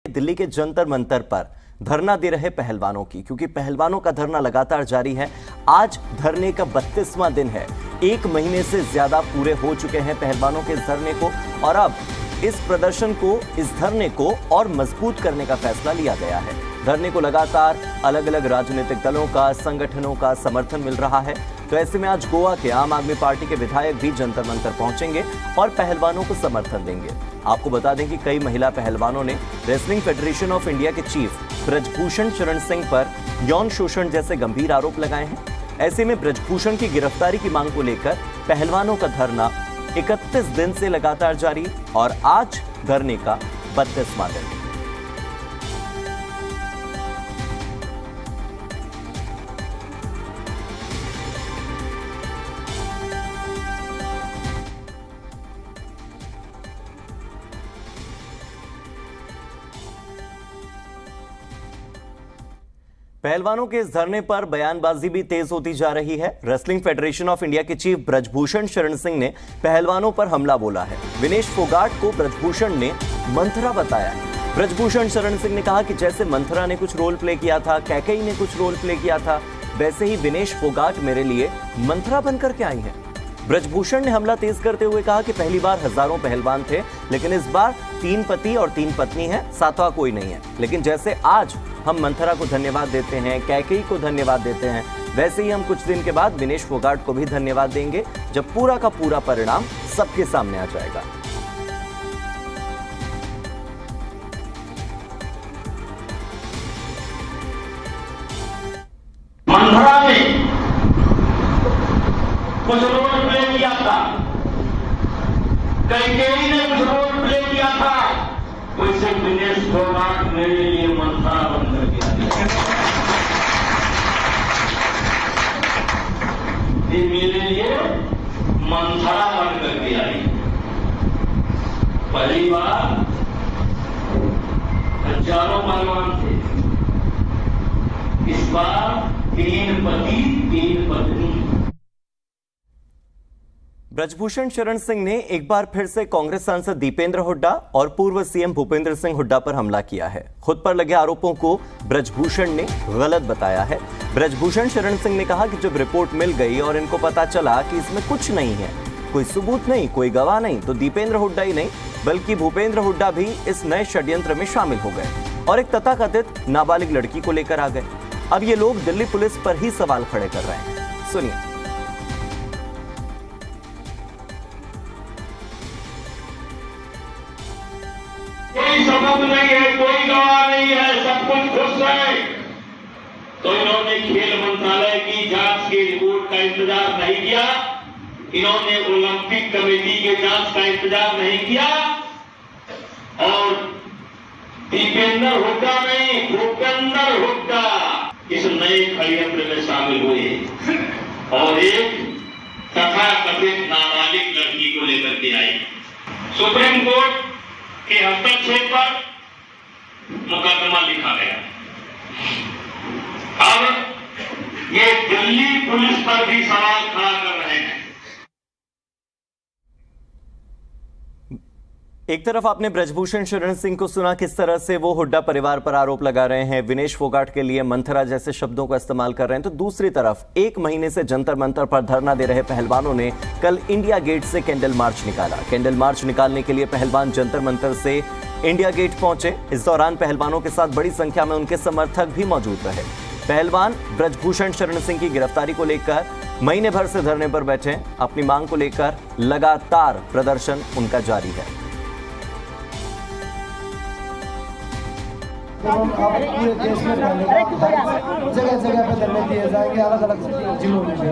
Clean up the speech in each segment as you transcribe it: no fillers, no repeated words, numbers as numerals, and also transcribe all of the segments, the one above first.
दिल्ली के जंतर मंतर पर धरना दे रहे पहलवानों की, क्योंकि पहलवानों का धरना लगातार जारी है। आज धरने का 32वां दिन है। 1 महीने से ज्यादा पूरे हो चुके हैं पहलवानों के इस धरने को, और अब इस प्रदर्शन को, इस धरने को और मजबूत करने का फैसला लिया गया है। धरने को लगातार अलग अलग राजनीतिक दलों का, संगठनों का समर्थन मिल रहा है। तो ऐसे में आज गोवा के आम आदमी पार्टी के विधायक भी जंतर मंतर पहुंचेंगे और पहलवानों को समर्थन देंगे। आपको बता दें कि कई महिला पहलवानों ने रेसलिंग फेडरेशन ऑफ इंडिया के चीफ ब्रजभूषण शरण सिंह पर यौन शोषण जैसे गंभीर आरोप लगाए हैं। ऐसे में ब्रजभूषण की गिरफ्तारी की मांग को लेकर पहलवानों का धरना 31 दिन से लगातार जारी, और आज धरने का 32वां दिन। पहलवानों के इस धरने पर बयानबाजी भी तेज होती जा रही है। रेसलिंग फेडरेशन ऑफ इंडिया के चीफ ब्रजभूषण शरण सिंह ने पहलवानों पर हमला बोला है। विनेश फोगाट को ब्रजभूषण ने मंथरा बताया है। ब्रजभूषण शरण सिंह ने कहा कि जैसे मंथरा ने कुछ रोल प्ले किया था, कैकेयी ने कुछ रोल प्ले किया था, वैसे ही विनेश फोगाट मेरे लिए मंथरा बनकर के आई है। ब्रजभूषण ने हमला तेज करते हुए कहा कि पहली बार हजारों पहलवान थे, लेकिन इस बार 3 पति और 3 पत्नी है, 7वां कोई नहीं है। लेकिन जैसे आज हम मंथरा को धन्यवाद देते हैं, कैकेयी को धन्यवाद देते हैं, वैसे ही हम कुछ दिन के बाद विनेश फोगाट को भी धन्यवाद देंगे, जब पूरा का पूरा परिणाम सबके सामने आ जाएगा। मंथरा ने कुछ रोल प्ले किया था, कैकेयी ने कुछ रोल प्ले किया था, वैसे विनेश फोगाट मेरे लिए मंथरा बनकर के आई। ये मेरे लिए मंथरा बनकर के आई। पहली बार हजारों पहलवान थे, इस बार 3 पति 3 पत्नी। ब्रजभूषण शरण सिंह ने एक बार फिर से कांग्रेस सांसद दीपेंद्र हुड्डा और पूर्व सीएम भूपेंद्र सिंह हुड्डा पर हमला किया है। खुद पर लगे आरोपों को ब्रजभूषण ने गलत बताया है। ब्रजभूषण शरण सिंह ने कहा कि जब रिपोर्ट मिल गई और इनको पता चला कि इसमें कुछ नहीं है, कोई सबूत नहीं, कोई गवाह नहीं, तो दीपेंद्र हुड्डा ही नहीं बल्कि भूपेंद्र हुड्डा भी इस नए षड्यंत्र में शामिल हो गए और एक तथाकथित नाबालिग लड़की को लेकर आ गए। अब ये लोग दिल्ली पुलिस पर ही सवाल खड़े कर रहे हैं। सुनिए। कोई सबूत नहीं है, कोई गवाह नहीं है, सब कुछ खुश है, तो इन्होंने खेल मंत्रालय की जांच की रिपोर्ट का इंतजार नहीं किया, इन्होंने ओलंपिक कमेटी के जांच का इंतजार नहीं किया, और दीपेंद्र हुड्डा नहीं, भूपेंद्र हुड्डा इस नए षड्यंत्र में शामिल हुए और एक तथाकथित नाबालिग लड़की को लेकर के आई। सुप्रीम कोर्ट के हस्तक्षेप पर मुकदमा लिखा गया। अब ये दिल्ली पुलिस पर भी सवाल खड़ा कर रहे हैं। एक तरफ आपने ब्रजभूषण शरण सिंह को सुना किस तरह से वो हुड्डा परिवार पर आरोप लगा रहे हैं, विनेश फोगाट के लिए मंथरा जैसे शब्दों का इस्तेमाल कर रहे हैं, तो दूसरी तरफ 1 महीने से जंतर मंतर पर धरना दे रहे पहलवानों ने कल इंडिया गेट से कैंडल मार्च निकाला। कैंडल मार्च निकालने के लिए पहलवान जंतर मंतर से इंडिया गेट पहुंचे। इस दौरान पहलवानों के साथ बड़ी संख्या में उनके समर्थक भी मौजूद रहे। पहलवान ब्रजभूषण शरण सिंह की गिरफ्तारी को लेकर महीने भर से धरने पर बैठे। अपनी मांग को लेकर लगातार प्रदर्शन उनका जारी है। जब हम पूरे देश में जगह जगह पे धरने दिए जाएंगे, अलग अलग जिलों में भी,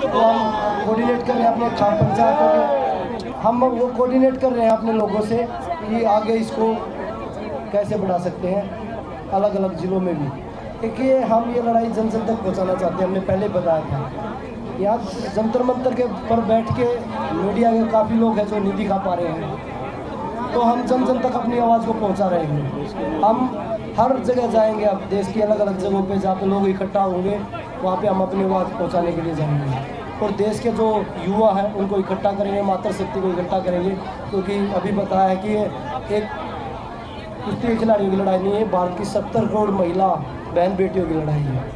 तो हम कोऑर्डिनेट कर रहे हैं अपने खाप पंचायतों के, हम वो कोऑर्डिनेट कर रहे हैं अपने लोगों से कि आगे इसको कैसे बढ़ा सकते हैं अलग अलग जिलों में भी, क्योंकि हम ये लड़ाई जन जन तक पहुँचाना चाहते हैं। हमने पहले बताया था, यहाँ जंतर मंतर के पर बैठ के मीडिया के काफ़ी लोग हैं जो नहीं दिखा पा रहे हैं, तो हम जन जन तक अपनी आवाज़ को पहुँचा रहे हैं। हम हर जगह जाएंगे, अब देश की अलग अलग जगहों पे जहाँ पे लोग इकट्ठा होंगे वहाँ पे हम अपनी आवाज़ पहुँचाने के लिए जाएंगे और देश के जो युवा हैं उनको इकट्ठा करेंगे, मातृशक्ति को इकट्ठा करेंगे, क्योंकि अभी बताया है कि एक कुश्ती के खिलाड़ियों की लड़ाई नहीं है, भारत की 70 करोड़ महिला बहन बेटियों की लड़ाई है।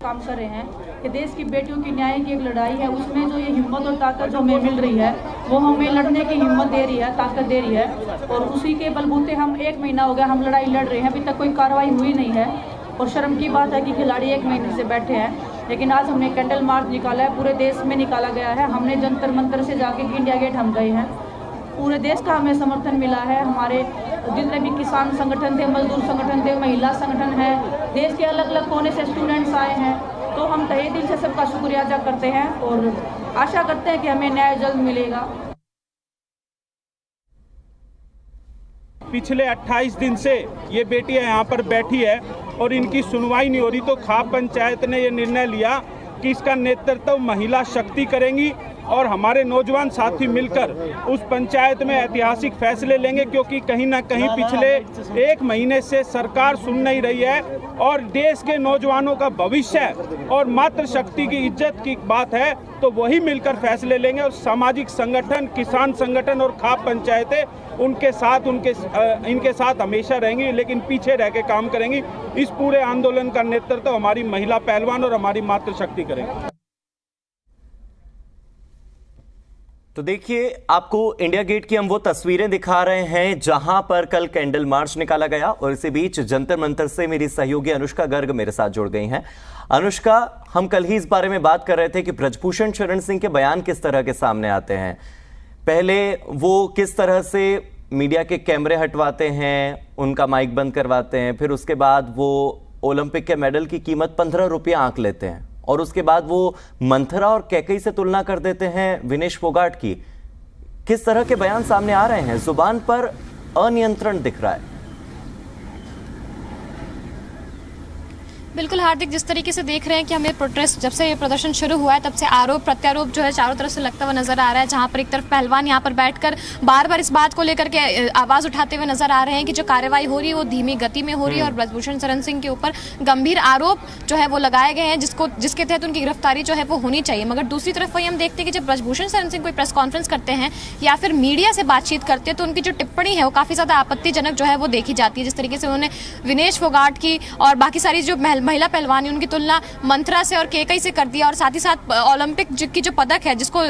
काम कर रहे हैं कि देश की बेटियों की न्याय की एक लड़ाई है, उसमें जो ये हिम्मत और ताकत जो हमें मिल रही है वो हमें लड़ने की हिम्मत दे रही है, ताकत दे रही है। और उसी के बलबूते हम 1 महीना हो गया हम लड़ाई लड़ रहे हैं, अभी तक कोई कार्रवाई हुई नहीं है। और शर्म की बात है कि खिलाड़ी 1 महीने से बैठे हैं, लेकिन आज हमने कैंडल मार्च निकाला है, पूरे देश में निकाला गया है। हमने जंतर मंतर से जाके इंडिया गेट हम गए हैं, पूरे देश का हमें समर्थन मिला है। हमारे जितने भी किसान संगठन थे, मजदूर संगठन थे, महिला संगठन है, देश के अलग अलग कोने से स्टूडेंट्स आए हैं, तो हम तहे दिल से सबका शुक्रिया अदा करते हैं और आशा करते हैं कि हमें न्याय जल्द मिलेगा। पिछले 28 दिन से ये बेटियां यहाँ पर बैठी है और इनकी सुनवाई नहीं हो रही, तो खाप पंचायत ने ये निर्णय लिया कि इसका नेतृत्व महिला शक्ति करेंगी और हमारे नौजवान साथी मिलकर उस पंचायत में ऐतिहासिक फैसले लेंगे, क्योंकि कहीं ना कहीं पिछले 1 महीने से सरकार सुन नहीं रही है और देश के नौजवानों का भविष्य और मातृशक्ति की इज्जत की बात है, तो वही मिलकर फैसले लेंगे। और सामाजिक संगठन, किसान संगठन और खाप पंचायतें उनके साथ इनके साथ हमेशा रहेंगी, लेकिन पीछे रह के काम करेंगी। इस पूरे आंदोलन का नेतृत्व हमारी महिला पहलवान और हमारी मातृशक्ति करेंगी। तो देखिए, आपको इंडिया गेट की हम वो तस्वीरें दिखा रहे हैं जहां पर कल कैंडल मार्च निकाला गया, और इसी बीच जंतर मंतर से मेरी सहयोगी अनुष्का गर्ग मेरे साथ जुड़ गई हैं। अनुष्का, हम कल ही इस बारे में बात कर रहे थे कि ब्रजभूषण शरण सिंह के बयान किस तरह के सामने आते हैं। पहले वो किस तरह से मीडिया के कैमरे हटवाते हैं, उनका माइक बंद करवाते हैं, फिर उसके बाद वो ओलंपिक के मेडल की कीमत 15 रुपये आंक लेते हैं, और उसके बाद वो मंथरा और कैकई से तुलना कर देते हैं विनेश फोगाट की। किस तरह के बयान सामने आ रहे हैं, जुबान पर अनियंत्रण दिख रहा है। बिल्कुल हार्दिक, जिस तरीके से देख रहे हैं कि हमें प्रोटेस्ट जब से ये प्रदर्शन शुरू हुआ है तब से आरोप प्रत्यारोप जो है चारों तरफ से लगता हुआ नजर आ रहा है, जहां पर एक तरफ पहलवान यहां पर बैठकर बार बार इस बात को लेकर के आवाज उठाते हुए नजर आ रहे हैं कि जो कार्रवाई हो रही है वो धीमी गति में हो रही है और ब्रजभूषण शरण सिंह के ऊपर गंभीर आरोप जो है वो लगाए गए हैं, जिसके तहत उनकी गिरफ्तारी जो है वो होनी चाहिए। मगर दूसरी तरफ वही हम देखते हैं कि जब ब्रजभूषण शरण सिंह कोई प्रेस कॉन्फ्रेंस करते हैं या फिर मीडिया से बातचीत करते हैं तो उनकी जो टिप्पणी है वो काफी ज्यादा आपत्तिजनक जो है वो देखी जाती है। जिस तरीके से उन्होंने विनेश फोगाट की और बाकी सारी जो महिला पहलवान की तुलना मंथरा से और कैकई से कर दिया, और साथ ही साथ ओलंपिक की जो पदक है जिसको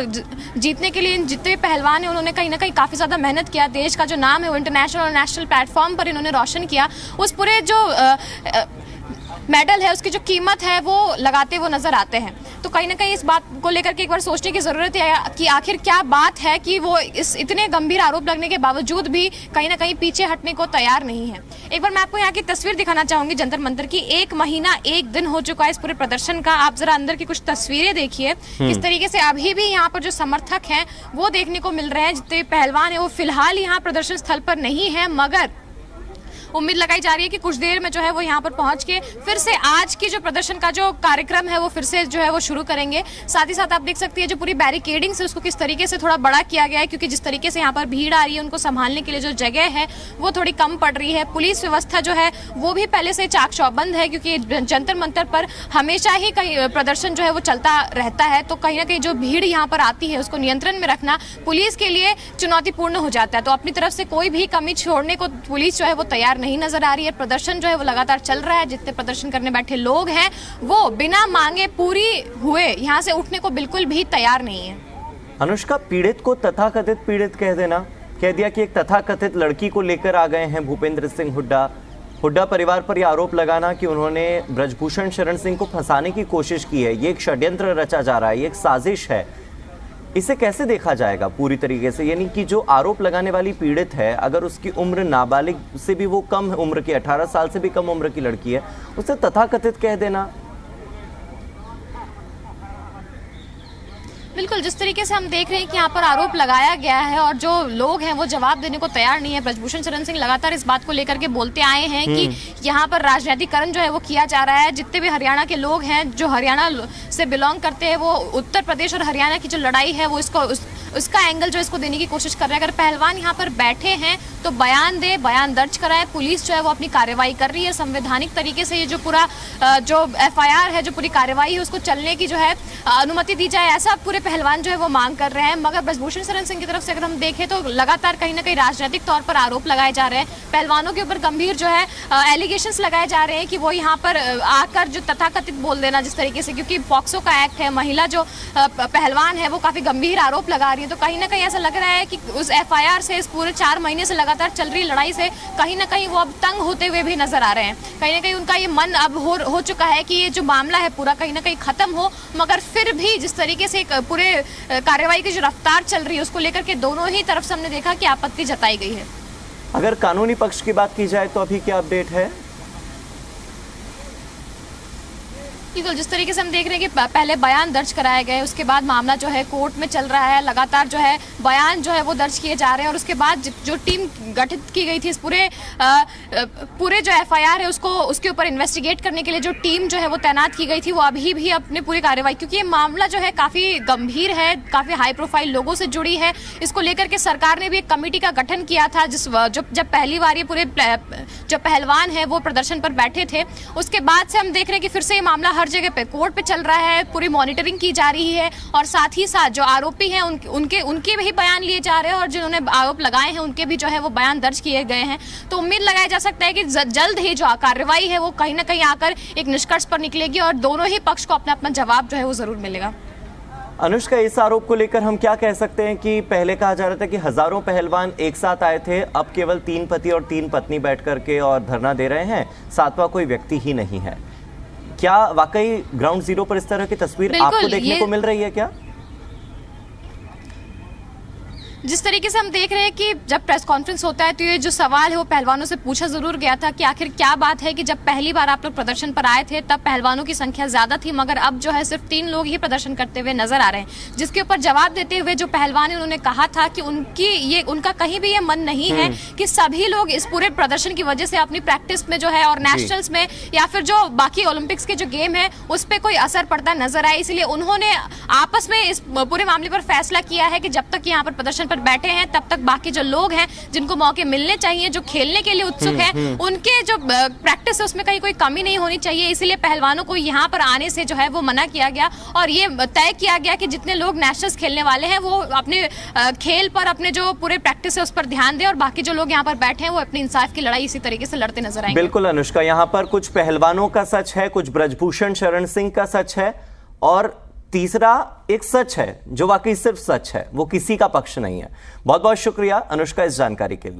जीतने के लिए जितने पहलवान हैं उन्होंने कहीं ना कहीं काफी ज्यादा मेहनत किया, देश का जो नाम है वो इंटरनेशनल और नेशनल प्लेटफॉर्म पर इन्होंने रोशन किया, उस पूरे जो मेडल है उसकी जो कीमत है वो लगाते वो नजर आते हैं। तो कहीं ना कहीं इस बात को लेकर के एक बार सोचने की जरूरत है कि आखिर क्या बात है कि वो इस इतने गंभीर आरोप लगने के बावजूद भी कहीं ना कहीं पीछे हटने को तैयार नहीं है। एक बार मैं आपको यहाँ की तस्वीर दिखाना चाहूंगी जंतर मंतर की। 1 महीना 1 दिन हो चुका है इस पूरे प्रदर्शन का। आप जरा अंदर की कुछ तस्वीरें देखिए, किस तरीके से अभी भी यहाँ पर जो समर्थक हैं वो देखने को मिल रहे हैं। जितने पहलवान है वो फिलहाल यहाँ प्रदर्शन स्थल पर नहीं है, मगर उम्मीद लगाई जा रही है कि कुछ देर में जो है वो यहाँ पर पहुंच के फिर से आज की जो प्रदर्शन का जो कार्यक्रम है वो फिर से जो है वो शुरू करेंगे। साथ ही साथ आप देख सकती है जो पूरी बैरिकेडिंग से उसको किस तरीके से थोड़ा बड़ा किया गया है, क्योंकि जिस तरीके से यहाँ पर भीड़ आ रही है उनको संभालने के लिए जो जगह है वो थोड़ी कम पड़ रही है। पुलिस व्यवस्था जो है वो भी पहले से चाक चौबंद है, क्योंकि जंतर मंतर पर हमेशा ही कहीं प्रदर्शन जो है वो चलता रहता है, तो कहीं ना कहीं जो भीड़ यहाँ पर आती है उसको नियंत्रण में रखना पुलिस के लिए चुनौतीपूर्ण हो जाता है। तो अपनी तरफ से कोई भी कमी छोड़ने को पुलिस जो है वो तैयार नहीं नजर आ रही है। प्रदर्शन जो है वो लगातार चल रहा है। जितने प्रदर्शन करने बैठे लोग हैं वो बिना मांगे पूरी हुए यहाँ से उठने को बिल्कुल भी तैयार नहीं है। अनुष्का, पीड़ित को तथाकथित पीड़ित कह देना, कह दिया कि एक तथाकथित लड़की को लेकर आ गए हैं भूपेंद्र सिंह हुड्डा परिवार पर यह आरोप लगाना कि उन्होंने ब्रजभूषण शरण सिंह को फंसाने की कोशिश की है, ये एक षड्यंत्र रचा जा रहा है, ये एक साजिश है। इसे कैसे देखा जाएगा पूरी तरीके से? यानी कि जो आरोप लगाने वाली पीड़ित है, अगर उसकी उम्र नाबालिग से भी वो कम उम्र की 18 साल से भी कम उम्र की लड़की है, उसे तथाकथित कह देना। बिल्कुल, जिस तरीके से हम देख रहे हैं कि यहाँ पर आरोप लगाया गया है और जो लोग हैं वो जवाब देने को तैयार नहीं है। ब्रजभूषण शरण सिंह लगातार इस बात को लेकर के बोलते आए हैं कि यहाँ पर राजनीतिकरण जो है वो किया जा रहा है। जितने भी हरियाणा के लोग हैं जो हरियाणा से बिलोंग करते हैं वो उत्तर प्रदेश और हरियाणा की जो लड़ाई है वो इसको उसका एंगल जो इसको देने की कोशिश कर रहे हैं। अगर पहलवान यहाँ पर बैठे हैं तो बयान दे, बयान दर्ज कराए, पुलिस जो है वो अपनी कार्रवाई कर रही है संवैधानिक तरीके से। ये जो पूरा जो FIR है, जो पूरी कार्रवाई है, उसको चलने की जो है अनुमति दी जाए, ऐसा पूरे पहलवान जो है वो मांग कर रहे हैं। मगर ब्रजभूषण शरण सिंह की तरफ से अगर हम देखें तो लगातार कहीं ना कहीं राजनीतिक तौर पर आरोप लगाए जा रहे हैं, पहलवानों के ऊपर गंभीर जो है एलिगेशंस लगाए जा रहे हैं कि वो यहाँ पर आकर जो तथाकथित बोल देना जिस तरीके से, क्योंकि पॉक्सो का एक्ट है, महिला जो पहलवान है वो काफी गंभीर आरोप लगा रही है। तो कहीं ना कहीं ऐसा लग रहा है कि उस FIR से, इस पूरे 4 महीने से लगातार चल रही लड़ाई से कहीं ना कहीं वो अब तंग होते हुए भी नजर आ रहे हैं। कहीं ना कहीं उनका ये मन अब हो चुका है कि ये जो मामला है पूरा कहीं ना कहीं खत्म हो, मगर फिर भी जिस तरीके से पूरे कार्रवाई की जो रफ्तार चल रही है उसको लेकर के दोनों ही तरफ से हमने देखा कि आपत्ति जताई गई है। अगर कानूनी पक्ष की बात की जाए तो अभी क्या अपडेट है? बिल्कुल, जिस तरीके से हम देख रहे हैं कि पहले बयान दर्ज कराए गए, उसके बाद मामला जो है कोर्ट में चल रहा है, लगातार जो है बयान जो है वो दर्ज किए जा रहे हैं। और उसके बाद जो टीम गठित की गई थी इस पूरे जो FIR है उसको, उसके ऊपर इन्वेस्टिगेट करने के लिए जो टीम जो है वो तैनात की गई थी, वो अभी भी अपने पूरी कार्रवाई, क्योंकि ये मामला जो है काफ़ी गंभीर है, काफ़ी हाई प्रोफाइल लोगों से जुड़ी है, इसको लेकर के सरकार ने भी एक कमेटी का गठन किया था जब पहली बार ये पूरे जो पहलवान है वो प्रदर्शन पर बैठे थे। उसके बाद से हम देख रहे हैं कि फिर से ये मामला हर जगह पे कोर्ट पे चल रहा है, पूरी मॉनिटरिंग की जा रही है और साथ ही साथ जो आरोपी हैं उनके भी बयान लिए जा रहे हैं और जिन्होंने आरोप लगाए हैं उनके भी जो है वो बयान दर्ज किए गए हैं। तो उम्मीद लगाया जा सकता है कि जल्द ही जो कार्रवाई है वो कहीं ना कहीं आकर एक निष्कर्ष पर निकलेगी और दोनों ही पक्ष को अपना अपना जवाब जो है वो जरूर मिलेगा। अनुष्का, इस आरोप को लेकर हम क्या कह सकते हैं कि पहले कहा जा रहा था कि हजारों पहलवान एक साथ आए थे, अब केवल 3 पति और 3 पत्नी बैठ करके और धरना दे रहे हैं, 7वां कोई व्यक्ति ही नहीं है। क्या वाकई ग्राउंड जीरो पर इस तरह की तस्वीर आपको देखने को मिल रही है क्या? जिस तरीके से हम देख रहे हैं कि जब प्रेस कॉन्फ्रेंस होता है तो ये जो सवाल है वो पहलवानों से पूछा जरूर गया था कि आखिर क्या बात है कि जब पहली बार आप लोग प्रदर्शन पर आए थे तब पहलवानों की संख्या ज्यादा थी, मगर अब जो है सिर्फ 3 लोग ही प्रदर्शन करते हुए नजर आ रहे हैं। जिसके ऊपर जवाब देते हुए जो पहलवान है उन्होंने कहा था कि उनका कहीं भी ये मन नहीं है कि सभी लोग इस पूरे प्रदर्शन की वजह से अपनी प्रैक्टिस में जो है और नेशनल्स में या फिर जो बाकी ओलंपिक्स के जो गेम है उस पर कोई असर पड़ता नजर आए। इसलिए उन्होंने आपस में इस पूरे मामले पर फैसला किया है कि जब तक यहाँ पर प्रदर्शन पर बैठे हैं तब तक बाकी जो लोग हैं जिनको मौके मिलने चाहिए, जो खेलने के लिए उत्सुक हैं, उनके जो प्रैक्टिस है उसमें कहीं कोई कमी नहीं होनी चाहिए। इसलिए पहलवानों को यहाँ पर आने से जो है वो मना किया गया और ये तय किया गया कि जितने लोग नेशनल्स खेलने वाले हैं वो अपने खेल पर, अपने जो पूरे प्रैक्टिस है उस पर ध्यान दें और बाकी जो लोग यहाँ पर बैठे हैं वो अपनी इंसाफ की लड़ाई इसी तरीके से लड़ते नजर आएंगे। बिल्कुल अनुष्का, यहाँ पर कुछ पहलवानों का सच है, कुछ ब्रजभूषण शरण सिंह का सच है और तीसरा एक सच है जो वाकई सिर्फ सच है, वो किसी का पक्ष नहीं है। बहुत बहुत शुक्रिया अनुष्का इस जानकारी के लिए।